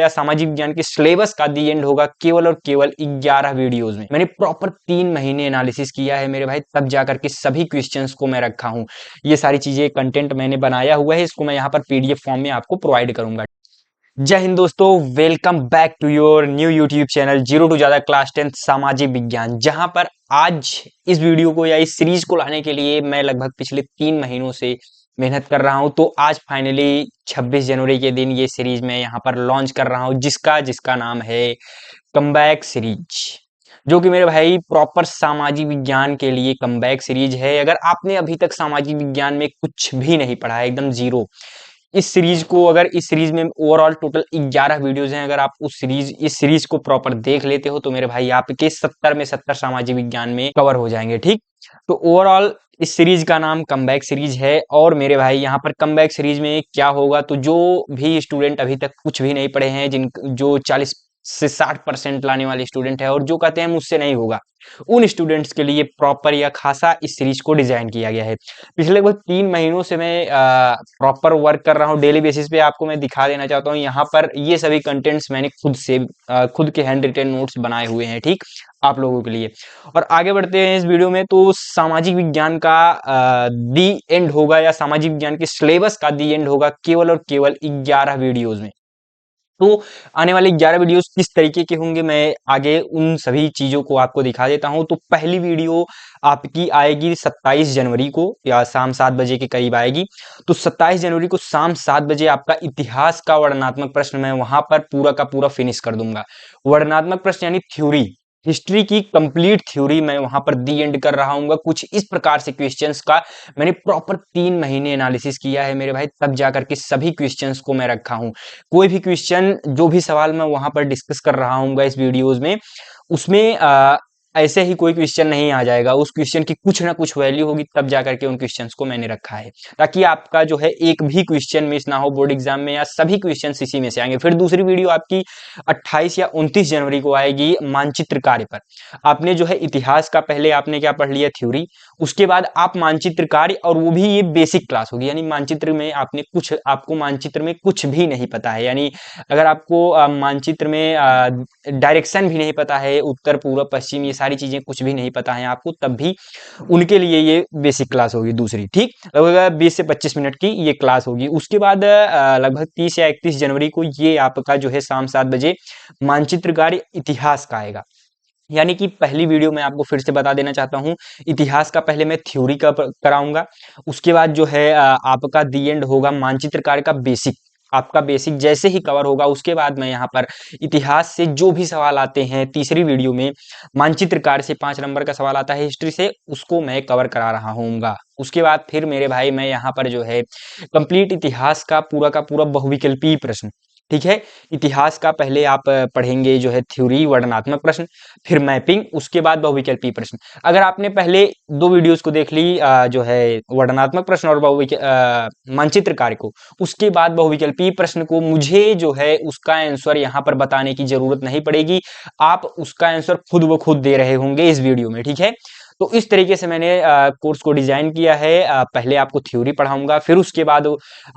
या सामाजिक विज्ञान के सिलेबस का दी एंड होगा केवल और केवल 11 वीडियोस में। मैंने प्रॉपर 3 महीने एनालिसिस किया है मेरे भाई, तब जाकर के सभी क्वेश्चंस को मैं रखा हूं। ये सारी चीजें कंटेंट मैंने बनाया हुआ है, इसको मैं यहाँ पर पीडीएफ फॉर्म में आपको प्रोवाइड करूंगा। जय हिंद दोस्तों, welcome back to your new YouTube channel zero to ज्यादा क्लास 10 सामाजिक विज्ञान, जहां पर आज इस वीडियो को या इस सीरीज को लाने के लिए मैं लगभग पिछले 3 महीनों से मेहनत कर रहा हूं। तो आज फाइनली 26 जनवरी के दिन ये सीरीज मैं यहां पर लॉन्च कर रहा हूं, जिसका नाम है कमबैक सीरीज, जो कि मेरे भाई प्रॉपर सामाजिक विज्ञान के लिए कमबैक सीरीज है। अगर आपने अभी तक सामाजिक विज्ञान में कुछ भी नहीं पढ़ा है, एकदम जीरो, इस सीरीज में ओवरऑल टोटल 11 वीडियोस हैं, अगर आप इस सीरीज को प्रॉपर देख लेते हो तो मेरे भाई आपके 70 में 70 सामाजिक विज्ञान में कवर हो जाएंगे। ठीक, तो ओवरऑल इस सीरीज का नाम कमबैक सीरीज है। और मेरे भाई यहाँ पर कमबैक सीरीज में क्या होगा, तो जो भी स्टूडेंट अभी तक कुछ भी नहीं पढ़े हैं, जो 40 से 60% लाने वाले स्टूडेंट है और जो कहते हैं मुझसे नहीं होगा, उन स्टूडेंट्स के लिए प्रॉपर या खासा इस सीरीज को डिजाइन किया गया है। पिछले लगभग 3 महीनों से मैं प्रॉपर वर्क कर रहा हूँ, डेली बेसिस पे आपको मैं दिखा देना चाहता हूँ। यहाँ पर ये सभी कंटेंट्स मैंने खुद के हैंड रिटन नोट्स बनाए हुए हैं, ठीक, आप लोगों के लिए। और आगे बढ़ते हैं इस वीडियो में, तो सामाजिक विज्ञान का दी एंड होगा या सामाजिक विज्ञान के सिलेबस का दी एंड होगा केवल और केवल 11 वीडियोज में। तो आने वाले 11 वीडियोस किस तरीके के होंगे, मैं आगे उन सभी चीजों को आपको दिखा देता हूं। तो पहली वीडियो आपकी आएगी 27 जनवरी को, या शाम 7 बजे के करीब आएगी। तो 27 जनवरी को शाम 7 बजे आपका इतिहास का वर्णनात्मक प्रश्न मैं वहां पर पूरा का पूरा फिनिश कर दूंगा। वर्णनात्मक प्रश्न यानी थ्योरी, हिस्ट्री की कंप्लीट थ्योरी मैं वहां पर दी एंड कर रहा हूँ। कुछ इस प्रकार से क्वेश्चंस का मैंने प्रॉपर 3 महीने एनालिसिस किया है मेरे भाई, तब जाकर के सभी क्वेश्चंस को मैं रखा हूं। कोई भी क्वेश्चन, जो भी सवाल मैं वहां पर डिस्कस कर रहा हूँ इस वीडियोज में, उसमें ऐसे ही कोई क्वेश्चन नहीं आ जाएगा। उस क्वेश्चन की कुछ ना कुछ वैल्यू होगी, तब जाकर के उन क्वेश्चंस को मैंने रखा है, ताकि आपका जो है एक भी क्वेश्चन मिस ना हो बोर्ड एग्जाम में, या सभी क्वेश्चन इसी में से आएंगे। फिर दूसरी वीडियो आपकी 28 या 29 जनवरी को आएगी मानचित्र कार्य पर। आपने जो है इतिहास का पहले आपने क्या पढ़ लिया, थ्योरी, उसके बाद आप मानचित्र कार्य, और वो भी ये बेसिक क्लास होगी, यानी मानचित्र में आपको मानचित्र में कुछ भी नहीं पता है, यानी अगर आपको मानचित्र में डायरेक्शन भी नहीं पता है, उत्तर पूर्व पश्चिम, ये सारी चीजें कुछ भी नहीं पता है आपको, तब भी उनके लिए ये बेसिक क्लास होगी दूसरी। ठीक, लगभग 20 से 25 मिनट की ये क्लास होगी। उसके बाद लगभग 30 या 31 जनवरी को ये आपका जो है शाम 7 बजे मानचित्र कार्य इतिहास का आएगा। यानी कि पहली वीडियो मैं आपको फिर से बता देना चाहता हूं, इतिहास का पहले मैं थ्योरी का कराऊंगा, उसके बाद जो है आपका दी एंड होगा मानचित्र कार्य का बेसिक। आपका बेसिक जैसे ही कवर होगा, उसके बाद मैं यहाँ पर इतिहास से जो भी सवाल आते हैं, तीसरी वीडियो में मानचित्र कार्य से 5 नंबर का सवाल आता है हिस्ट्री से, उसको मैं कवर करा रहा हूँगा। उसके बाद फिर मेरे भाई मैं यहाँ पर जो है कंप्लीट इतिहास का पूरा बहुविकल्पीय प्रश्न, ठीक है, इतिहास का पहले आप पढ़ेंगे जो है थ्योरी, वर्णनात्मक प्रश्न, फिर मैपिंग, उसके बाद बहुविकल्पीय प्रश्न। अगर आपने पहले 2 वीडियोस को देख ली, जो है वर्णनात्मक प्रश्न और मानचित्र कार्य को, उसके बाद बहुविकल्पीय प्रश्न को, मुझे जो है उसका आंसर यहाँ पर बताने की जरूरत नहीं पड़ेगी, आप उसका आंसर खुद ब खुद दे रहे होंगे इस वीडियो में। ठीक है, तो इस तरीके से मैंने कोर्स को डिजाइन किया है। पहले आपको थ्योरी पढ़ाऊंगा, फिर उसके बाद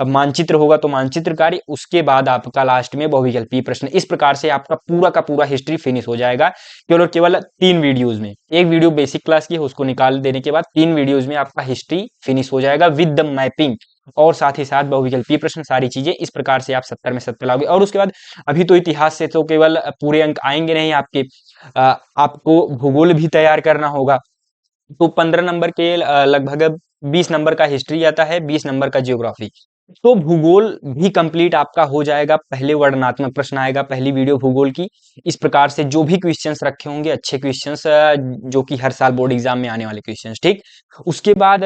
मानचित्र होगा तो मानचित्र कार्य, उसके बाद आपका लास्ट में बहुविकल्पीय प्रश्न। इस प्रकार से आपका पूरा का पूरा हिस्ट्री फिनिश हो जाएगा केवल और केवल 3 वीडियोज में। एक वीडियो बेसिक क्लास की है, उसको निकाल देने के बाद 3 वीडियोज में आपका हिस्ट्री फिनिश हो जाएगा विद द मैपिंग, और साथ ही साथ बहुविकल्पीय प्रश्न, सारी चीजें। इस प्रकार से आप 70 में 70 लाओगे। और उसके बाद अभी तो इतिहास से तो केवल पूरे अंक आएंगे नहीं आपके, आपको भूगोल भी तैयार करना होगा। तो 15 नंबर के लगभग 20 नंबर का हिस्ट्री आता है, 20 नंबर का ज्योग्राफी। तो भूगोल भी कंप्लीट आपका हो जाएगा। पहले वर्णनात्मक प्रश्न आएगा, पहली वीडियो भूगोल की। इस प्रकार से जो भी क्वेश्चंस रखे होंगे, अच्छे क्वेश्चंस, जो कि हर साल बोर्ड एग्जाम में आने वाले क्वेश्चंस, ठीक। उसके बाद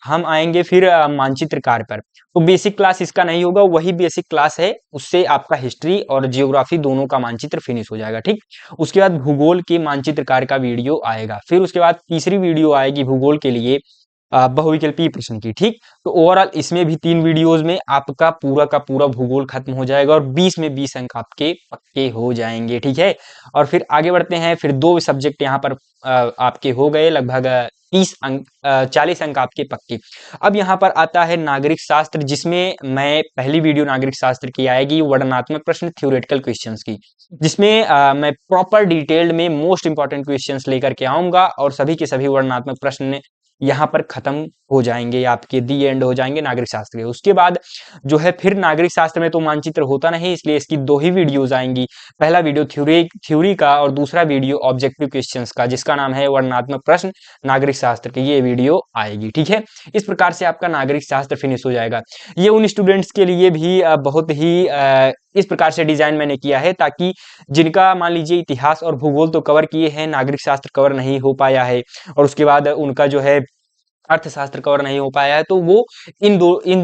हम आएंगे फिर मानचित्र कार्य पर। तो बेसिक क्लास इसका नहीं होगा, वही बेसिक क्लास है, उससे आपका हिस्ट्री और जियोग्राफी दोनों का मानचित्र फिनिश हो जाएगा, ठीक। उसके बाद भूगोल के मानचित्र कार्य का वीडियो आएगा। फिर उसके बाद तीसरी वीडियो आएगी भूगोल के लिए बहुविकल्पीय प्रश्न की, ठीक। तो ओवरऑल इसमें भी 3 वीडियोस में आपका पूरा का पूरा भूगोल खत्म हो जाएगा, और 20 में 20 अंक आपके पक्के हो जाएंगे, ठीक है। और फिर आगे बढ़ते हैं, फिर 2 सब्जेक्ट यहाँ पर आपके हो गए, लगभग 30 अंक 40 अंक आपके पक्के। अब यहाँ पर आता है नागरिक शास्त्र, जिसमें मैं पहली वीडियो नागरिक शास्त्र की आएगी वर्णनात्मक प्रश्न थ्योरेटिकल क्वेश्चंस की, जिसमें मैं प्रॉपर डिटेल्ड में मोस्ट इंपॉर्टेंट क्वेश्चंस लेकर के आऊंगा और सभी के सभी वर्णनात्मक प्रश्न यहाँ पर खत्म हो जाएंगे, आपके दी एंड हो जाएंगे नागरिक शास्त्र के। उसके बाद जो है फिर नागरिक शास्त्र में तो मानचित्र होता नहीं, इसलिए इसकी 2 ही वीडियोज आएंगी। पहला वीडियो थ्योरी का और दूसरा वीडियो ऑब्जेक्टिव क्वेश्चंस का, जिसका नाम है वर्णनात्मक प्रश्न नागरिक शास्त्र की, ये वीडियो आएगी। ठीक है, इस प्रकार से आपका नागरिक शास्त्र फिनिश हो जाएगा। ये उन स्टूडेंट्स के लिए भी बहुत ही इस प्रकार से डिजाइन मैंने किया है ताकि जिनका मान लीजिए इतिहास और भूगोल तो कवर किए हैं, नागरिक शास्त्र कवर नहीं हो पाया है, और उसके बाद उनका जो है अर्थशास्त्र कवर नहीं हो पाया है, तो वो इन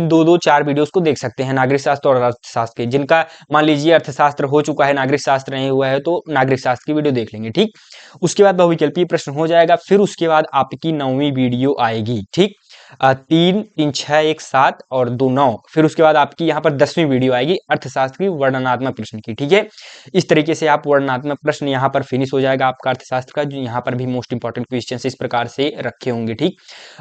दो 4 वीडियोस को देख सकते हैं, नागरिक शास्त्र और अर्थशास्त्र के। जिनका मान लीजिए अर्थशास्त्र हो चुका है, नागरिक शास्त्र नहीं हुआ है, तो नागरिक शास्त्र की वीडियो देख लेंगे। ठीक, उसके बाद बहुविकल्पीय प्रश्न हो जाएगा। फिर उसके बाद आपकी 9वीं वीडियो आएगी। ठीक, 3 3 6 1 7 और 2 9। फिर उसके बाद आपकी यहाँ पर 10वीं वीडियो आएगी अर्थशास्त्र की वर्णनात्मक प्रश्न की। ठीक है, इस तरीके से आप वर्णनात्मक प्रश्न यहाँ पर फिनिश हो जाएगा आपका अर्थशास्त्र का, जो यहाँ पर भी मोस्ट इंपॉर्टेंट क्वेश्चन इस प्रकार से रखे होंगे। ठीक,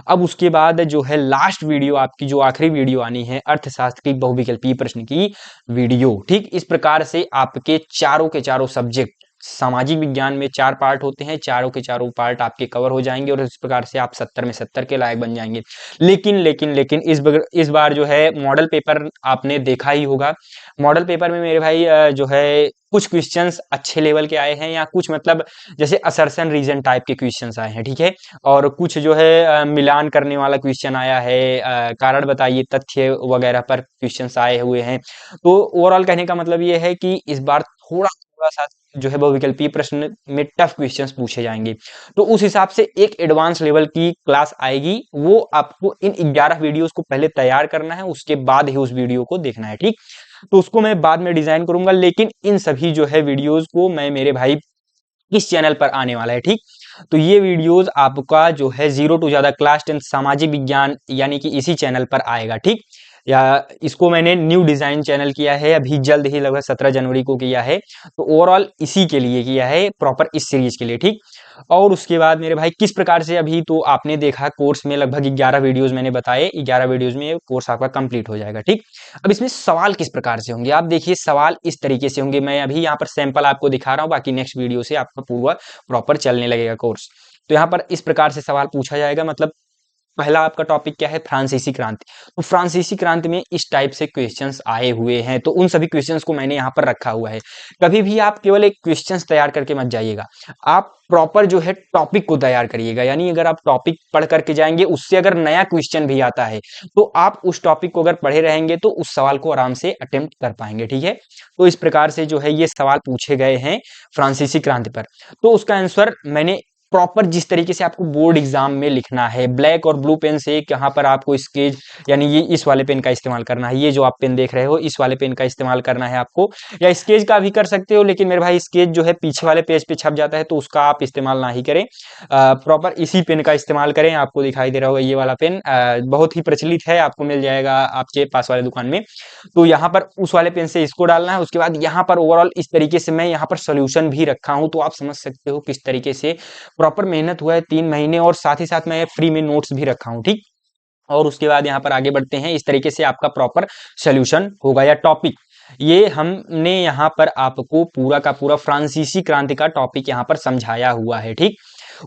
अब उसके बाद जो है लास्ट वीडियो आपकी, जो आखिरी वीडियो आनी है अर्थशास्त्र की बहुविकल्पीय प्रश्न की वीडियो। ठीक, इस प्रकार से आपके चारों के चारों सब्जेक्ट, सामाजिक विज्ञान में 4 पार्ट होते हैं, चारों के चारों पार्ट आपके कवर हो जाएंगे और इस प्रकार से आप 70 में 70 के लायक बन जाएंगे। लेकिन इस बार जो है मॉडल पेपर आपने देखा ही होगा। मॉडल पेपर में मेरे भाई जो है कुछ क्वेश्चंस अच्छे लेवल के आए हैं, या कुछ मतलब जैसे असर्शन रीजन टाइप के क्वेश्चंस आए हैं। ठीक है, और कुछ जो है मिलान करने वाला क्वेश्चन आया है, कारण बताइए तथ्य वगैरह पर क्वेश्चंस आए हुए हैं। तो ओवरऑल कहने का मतलब ये है कि इस बार थोड़ा थोड़ा सा जो है बहुविकल्पीय प्रश्न में टफ क्वेश्चंस पूछे जाएंगे। तो उस हिसाब से एक एडवांस लेवल की क्लास आएगी, वो आपको इन 11 वीडियोस को पहले तैयार करना है, उसके बाद ही उस वीडियो को देखना है। ठीक, तो उसको मैं बाद में डिजाइन करूंगा, लेकिन इन सभी जो है वीडियोस को मैं मेरे भाई इस चैनल पर आने वाला है। ठीक, तो ये वीडियोस आपका जो है 0 टू ज्यादा क्लास 10 सामाजिक विज्ञान यानी कि इसी चैनल पर आएगा। ठीक, या इसको मैंने न्यू डिजाइन चैनल किया है, अभी जल्द ही लगभग 17 जनवरी को किया है, तो ओवरऑल इसी के लिए किया है, प्रॉपर इस सीरीज के लिए। ठीक, और उसके बाद मेरे भाई किस प्रकार से, अभी तो आपने देखा कोर्स में लगभग 11 वीडियोस मैंने बताए, 11 वीडियोस में ये कोर्स आपका कंप्लीट हो जाएगा। ठीक, अब इसमें सवाल किस प्रकार से होंगे, आप देखिए सवाल इस तरीके से होंगे। मैं अभी यहाँ पर सैंपल आपको दिखा रहा हूँ, बाकी नेक्स्ट वीडियो से आपका पूरा प्रॉपर चलने लगेगा कोर्स। तो यहाँ पर इस प्रकार से सवाल पूछा जाएगा। मतलब पहला आपका टॉपिक क्या है, फ्रांसीसी क्रांति। तो फ्रांसीसी क्रांति में इस टाइप से क्वेश्चंस आए हुए हैं, तो उन सभी क्वेश्चंस को मैंने यहाँ पर रखा हुआ है। कभी भी आप केवल एक क्वेश्चंस तैयार करके मत जाइएगा, आप प्रॉपर जो है टॉपिक को तैयार करिएगा। यानी अगर आप टॉपिक पढ़ करके जाएंगे, उससे अगर नया क्वेश्चन भी आता है, तो आप उस टॉपिक को अगर पढ़े रहेंगे तो उस सवाल को आराम से अटेम्प्ट कर पाएंगे। ठीक है, तो इस प्रकार से जो है ये सवाल पूछे गए हैं फ्रांसीसी क्रांति पर। तो उसका आंसर मैंने प्रॉपर जिस तरीके से आपको बोर्ड एग्जाम में लिखना है, ब्लैक और ब्लू पेन से यहाँ पर आपको स्केच यानी ये इस वाले पेन का इस्तेमाल करना है, ये जो आप पेन देख रहे हो इस वाले पेन का इस्तेमाल करना है आपको, या स्केच का भी कर सकते हो, लेकिन मेरे भाई स्केच जो है पीछे वाले पेज पे छप जाता है, तो उसका आप इस्तेमाल ना ही करें, प्रॉपर इसी पेन का इस्तेमाल करें। आपको दिखाई दे रहा होगा ये वाला पेन बहुत ही प्रचलित है, आपको मिल जाएगा आपके पास वाले दुकान में। तो यहाँ पर उस वाले पेन से इसको डालना है। उसके बाद यहाँ पर ओवरऑल इस तरीके से मैं यहाँ पर सोल्यूशन भी रखा हूँ, तो आप समझ सकते हो किस तरीके से प्रॉपर मेहनत हुआ है 3 महीने, और साथ ही साथ मैं फ्री में नोट्स भी रखा हूँ। ठीक, और उसके बाद यहाँ पर आगे बढ़ते हैं। इस तरीके से आपका प्रॉपर सोल्यूशन होगा या टॉपिक, ये हमने यहाँ पर आपको पूरा का पूरा फ्रांसीसी क्रांति का टॉपिक यहाँ पर समझाया हुआ है। ठीक,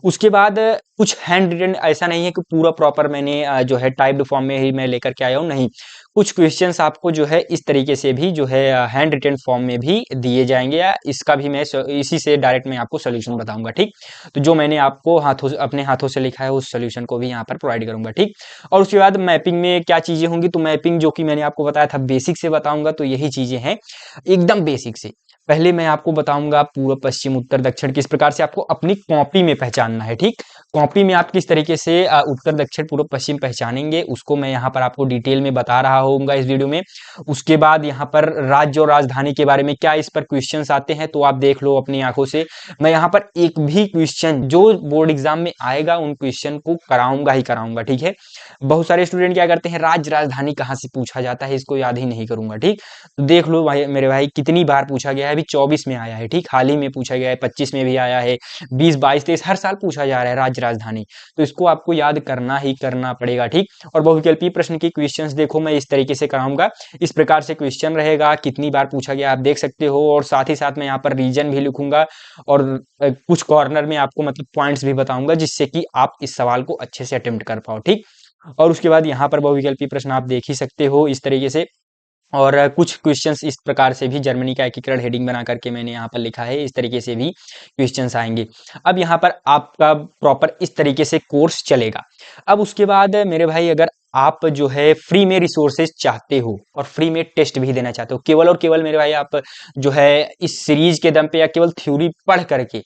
उसके बाद कुछ हैंड रिटन, ऐसा नहीं है कि पूरा प्रॉपर मैंने जो है टाइप्ड फॉर्म में ही मैं लेकर के आया हूँ, नहीं, कुछ क्वेश्चंस आपको जो है इस तरीके से भी जो है हैंड रिटन फॉर्म में भी दिए जाएंगे, या इसका भी मैं इसी से डायरेक्ट मैं आपको सोल्यूशन बताऊंगा। ठीक, तो जो मैंने आपको अपने हाथों से लिखा है उस सोल्यूशन को भी यहाँ पर प्रोवाइड करूंगा। ठीक, और उसके बाद मैपिंग में क्या चीजें होंगी, तो मैपिंग जो कि मैंने आपको बताया था बेसिक से बताऊंगा, तो यही चीजें हैं एकदम बेसिक से। पहले मैं आपको बताऊंगा पूर्व पश्चिम उत्तर दक्षिण किस प्रकार से आपको अपनी कॉपी में पहचानना है। ठीक, कॉपी में आप किस तरीके से उत्तर दक्षिण पूर्व पश्चिम पहचानेंगे, उसको मैं यहाँ पर आपको डिटेल में बता रहा होऊंगा इस वीडियो में। उसके बाद यहाँ पर राज्य और राजधानी के बारे में क्या इस पर क्वेश्चंस आते हैं, तो आप देख लो अपनी आंखों से। मैं यहाँ पर एक भी क्वेश्चन जो बोर्ड एग्जाम में आएगा उन क्वेश्चन को कराऊंगा ही कराऊंगा। ठीक है, बहुत सारे स्टूडेंट क्या करते हैं, राज्य राजधानी कहाँ से पूछा जाता है, इसको याद ही नहीं करूंगा। ठीक, तो देख लो भाई मेरे भाई कितनी बार पूछा गया है। अभी 24 में आया है, ठीक, हाल ही में पूछा गया है, 25 में भी आया है, 20, 22, 23 हर साल पूछा जा रहा है राज्य राजधानी। तो इसको आपको याद करना ही करना पड़ेगा, ठीक। और बहुविकल्पीय प्रश्न की क्वेश्चंस देखो मैं इस तरीके से कराऊंगा, इस प्रकार से क्वेश्चन रहेगा, कितनी बार पूछा गया आप देख सकते हो, और साथ ही साथ मैं यहाँ पर रीजन भी लिखूंगा और कुछ कॉर्नर में आपको मतलब पॉइंट्स भी बताऊंगा, जिससे कि आप इस सवाल को अच्छे से अटेम्प्ट कर पाओ, ठीक। और उसके बाद यहाँ पर बहुविकल्पीय प्रश्न आप देख ही सकते हो इस तरीके से, और कुछ क्वेश्चंस इस प्रकार से भी, जर्मनी का एकीकरण हेडिंग बना करके मैंने यहाँ पर लिखा है, इस तरीके से भी क्वेश्चंस आएंगे। अब यहाँ पर आपका प्रॉपर इस तरीके से कोर्स चलेगा। अब उसके बाद मेरे भाई, अगर आप जो है फ्री में रिसोर्सेज चाहते हो और फ्री में टेस्ट भी देना चाहते हो, केवल और केवल मेरे भाई आप जो है इस सीरीज के दम पे या केवल थ्योरी पढ़ करके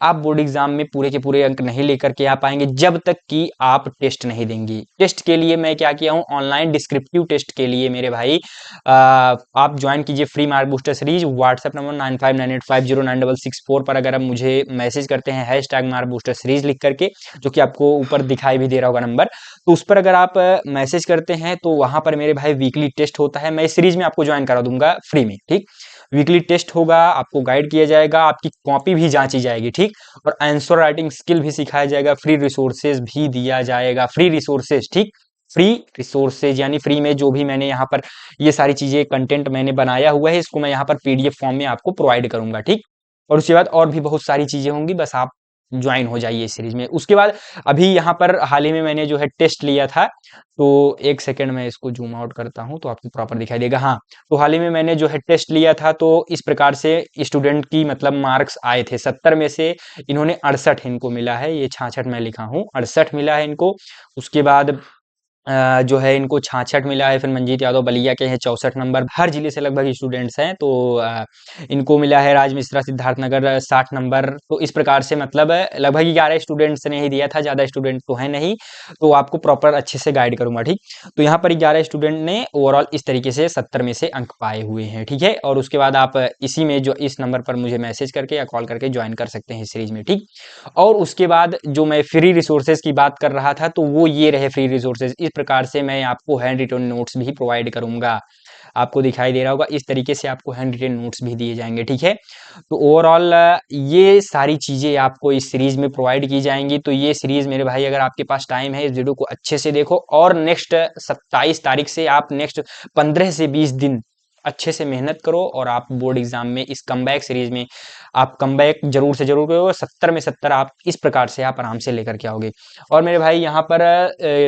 आप बोर्ड एग्जाम में पूरे के पूरे अंक नहीं लेकर के आ पाएंगे, जब तक कि आप टेस्ट नहीं देंगे। टेस्ट के लिए मैं क्या किया हूँ, ऑनलाइन डिस्क्रिप्टिव टेस्ट के लिए मेरे भाई आप ज्वाइन कीजिए free mark booster series. WhatsApp number 9598509664 पर अगर आप मुझे मैसेज करते हैं हैशटैग मार्क बूस्टर सीरीज लिख करके, जो कि आपको ऊपर दिखाई भी दे रहा होगा नंबर, तो उस पर अगर आप मैसेज करते हैं तो वहां पर मेरे भाई वीकली टेस्ट होता है, मैं इस सीरीज में आपको ज्वाइन करा दूंगा फ्री में, ठीक। वीकली टेस्ट होगा, आपको गाइड किया जाएगा, आपकी कॉपी भी जांची जाएगी, ठीक, और आंसर राइटिंग स्किल भी सिखाया जाएगा, फ्री रिसोर्सेज भी दिया जाएगा, फ्री रिसोर्सेज, ठीक, फ्री रिसोर्सेज यानी फ्री में जो भी मैंने यहाँ पर ये सारी चीजें कंटेंट मैंने बनाया हुआ है, इसको मैं यहाँ पर पीडीएफ फॉर्म में आपको प्रोवाइड करूंगा, ठीक। और उसके बाद और भी बहुत सारी चीजें होंगी, बस आप ज्वाइन हो जाइए इस सीरीज में। उसके बाद अभी यहाँ पर हाल ही में मैंने जो है टेस्ट लिया था, तो एक सेकेंड में इसको जूम आउट करता हूँ तो आपको प्रॉपर दिखाई देगा। हाँ, तो हाल ही में मैंने जो है टेस्ट लिया था, तो इस प्रकार से स्टूडेंट की मतलब मार्क्स आए थे 70 में से इन्होंने 68 इनको मिला है, ये 66 मैं लिखा हूँ, 68 मिला है इनको। उसके बाद जो है इनको 66 मिला है, फिर मंजीत यादव बलिया के हैं 64 नंबर, हर जिले से लगभग स्टूडेंट्स हैं, तो इनको मिला है राज मिश्रा सिद्धार्थनगर 60 नंबर। तो इस प्रकार से मतलब लगभग 11 स्टूडेंट्स ने ही दिया था, ज़्यादा स्टूडेंट तो है नहीं, तो आपको प्रॉपर अच्छे से गाइड करूंगा, ठीक। तो यहाँ पर 11 स्टूडेंट ने ओवरऑल इस तरीके से 70 में से अंक पाए हुए हैं, ठीक है। और उसके बाद आप इसी में जो इस नंबर पर मुझे मैसेज करके या कॉल करके ज्वाइन कर सकते हैं सीरीज में, ठीक। और उसके बाद जो मैं फ्री रिसोर्सेज की बात कर रहा था, तो वो ये रहे फ्री रिसोर्सेज। इस प्रकार से मैं आपको हैंड रिटन नोट्स भी प्रोवाइड करूंगा, आपको दिखाई दे रहा होगा, इस तरीके से आपको हैंड रिटन नोट्स भी दिए जाएंगे, ठीक है। तो ओवरऑल ये सारी चीजें आपको इस सीरीज में प्रोवाइड की जाएंगी। तो ये सीरीज मेरे भाई, अगर आपके पास टाइम है, इस वीडियो को अच्छे से देखो, और नेक्स्ट 27 तारीख से आप नेक्स्ट 15 से 20 दिन अच्छे से मेहनत करो, और आप बोर्ड एग्जाम में इस कमबैक सीरीज में आप कमबैक जरूर से जरूर करो, 70 में 70 आप इस प्रकार से आप आराम से लेकर के आओगे। और मेरे भाई यहाँ पर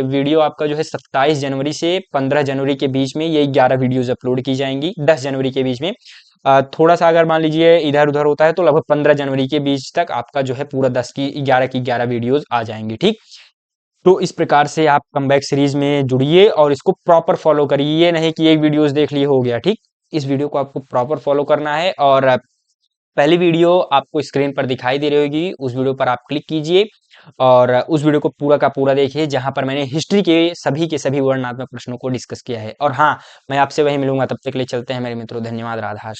वीडियो आपका जो है 27 जनवरी से 15 जनवरी के बीच में ये 11 वीडियोज अपलोड की जाएंगी, 10 जनवरी के बीच में थोड़ा सा अगर मान लीजिए इधर उधर होता है तो लगभग 15 जनवरी के बीच तक आपका जो है पूरा 10 की 11 वीडियोज आ जाएंगी, ठीक। तो इस प्रकार से आप कमबैक सीरीज में जुड़िए और इसको प्रॉपर फॉलो करिए, ये नहीं कि एक वीडियोस देख लिए हो गया, ठीक। इस वीडियो को आपको प्रॉपर फॉलो करना है, और पहली वीडियो आपको स्क्रीन पर दिखाई दे रही होगी, उस वीडियो पर आप क्लिक कीजिए और उस वीडियो को पूरा का पूरा देखिए, जहां पर मैंने हिस्ट्री के सभी वर्णनात्मक प्रश्नों को डिस्कस किया है। और हाँ, मैं आपसे वही मिलूंगा, तब तक के लिए चलते हैं मेरे मित्रों, धन्यवाद, राधा।